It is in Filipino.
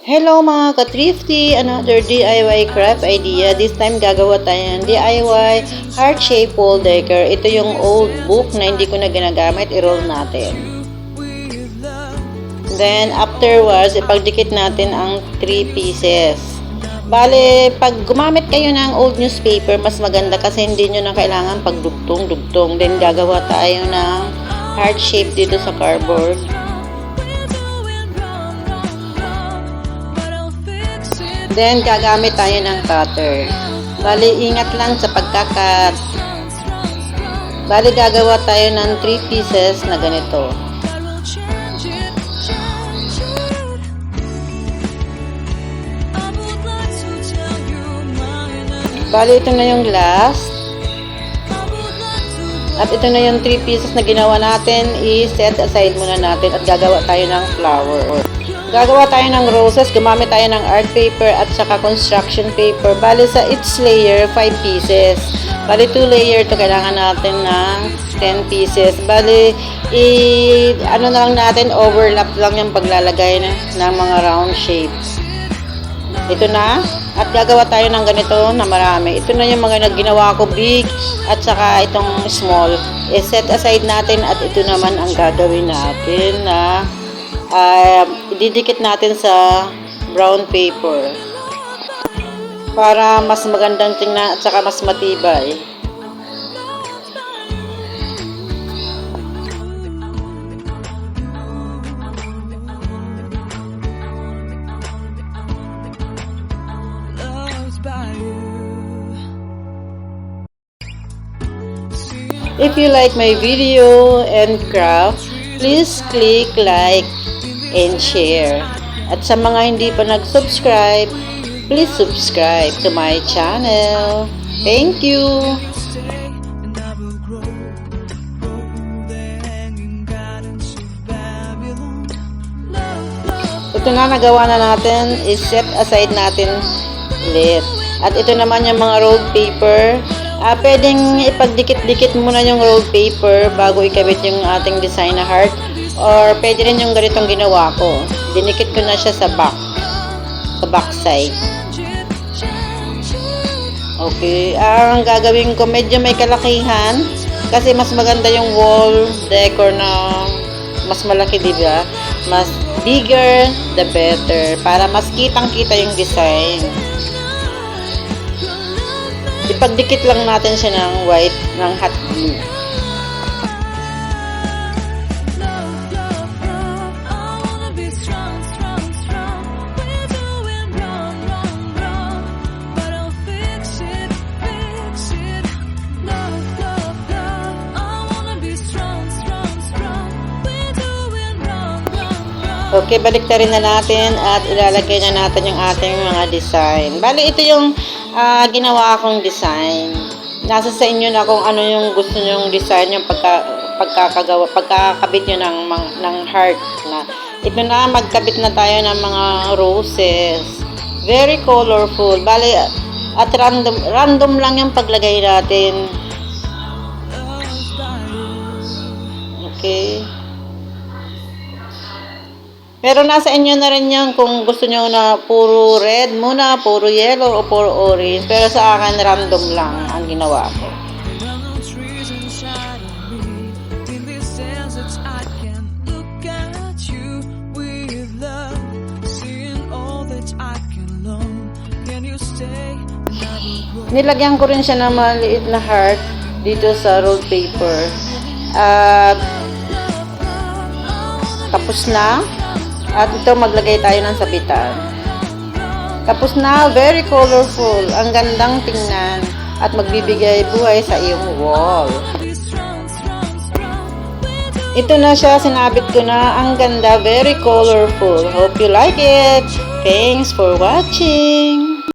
Hello mga ka-thrifty! Another DIY craft idea. This time gagawa tayo ng DIY heart-shaped wall decor. Ito yung old book na hindi ko na ginagamit. I-roll natin. Then afterwards, ipagdikit natin ang 3 pieces. Bale, pag gumamit kayo ng old newspaper, mas maganda kasi hindi nyo na kailangan pagdugtong-dugtong. Then gagawa tayo ng heart-shaped dito sa cardboard. Then, gagamit tayo ng cutter. Bali, ingat lang sa pagkakat. Bali, gagawa tayo ng 3 pieces na ganito. Bali, ito na yung last. At ito na yung 3 pieces na ginawa natin. I-set aside muna natin at gagawa tayo ng flower. Gagawa tayo ng roses, gumamit tayo ng art paper at saka construction paper. Bali sa each layer, 5 pieces. Bali 2 layer to kailangan natin ng 10 pieces. Bali, ano na lang natin, overlap lang yung paglalagay ng mga round shapes. Ito na. At gagawa tayo ng ganito na marami. Ito na yung mga ginawa ko, big at saka itong small. I-set aside natin at ito naman ang gagawin natin na ididikit natin sa brown paper para mas magandang tingnan at saka mas matibay. If you like my video and craft, please click like and share. At sa mga hindi pa nag-subscribe, please subscribe to my channel. Thank you! Ito na nagawa na natin, is-set aside natin ulit. At ito naman yung mga rolled paper. Pwedeng ipagdikit-dikit muna yung rolled paper bago ikabit yung ating design na heart. Or pwede rin yung ganitong ginawa ko. Dinikit ko na siya sa back side. Okay, ang gagawin ko medyo may kalakihan kasi mas maganda yung wall decor na mas malaki, diba? Mas bigger the better para mas kitang-kita yung design. Ipagdikit lang natin siya ng white, ng hot glue. Okay, baliktarin na natin at ilalagay na natin yung ating mga design. Bali, ito yung ginawa akong design. Nasa sa inyo na kung ano yung gusto nyong design, yung pagkakabit nyo ng heart. Ito na, magkabit na tayo ng mga roses. Very colorful. Bali, at random lang yung paglagay natin. Okay. Pero nasa inyo na rin yan kung gusto nyo na puro red muna, puro yellow, o puro orange. Pero sa akin, random lang ang ginawa ko. Nilagyan ko rin siya ng maliit na heart dito sa rolled paper. Tapos na. At ito, maglagay tayo ng sabitan. Tapos na, very colorful. Ang gandang tingnan. At magbibigay buhay sa iyong wall. Ito na siya, sinabit ko na. Ang ganda, very colorful. Hope you like it. Thanks for watching.